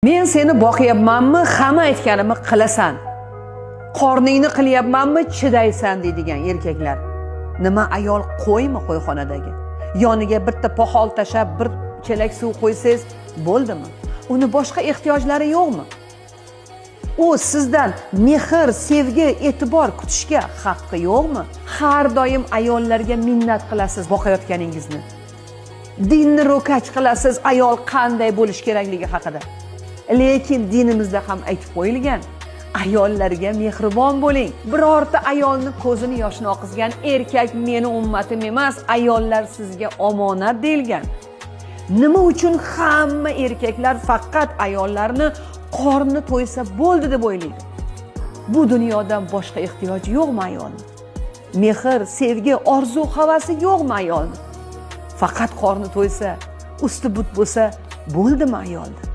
Men seni boqyapmanmi, hamma aytganimni qilasan. Qorningni qilyapmanmi, chidaysan deydigan erkaklar. Nima ayol qo'ymi qo'yxonadagi? Yoniga bitta poxol tashab, bir chelak suv qo'ysangiz bo'ldimi? Uni boshqa ehtiyojlari yo'qmi? U sizdan mehr, sevgi, e'tibor kutishga haqqi yo'qmi? Har doim ayollarga minnat qilasiz boqayotganingizni. Dinni ro'kach qilasiz ayol qanday bo'lish kerakligi haqida. Lekin dinimizda ham aytib qo'yilgan, ayollarga mehribon bo'ling. Birorta ayolni ko'zini yoshini oqizgan erkak meni ummatim emas, ayollar sizga omonat deyilgan. Nima uchun hamma erkaklar faqat ayollarni qorni to'ysa bo'ldi deb o'ylaydi? Bu dunyodan boshqa ehtiyoji yo'qmi ayolning? Mehr, sevgi, orzu, havasi yo'qmi ayolning? Faqat qorni to'ysa, usti but bo'lsa bo'ldimi ayolda?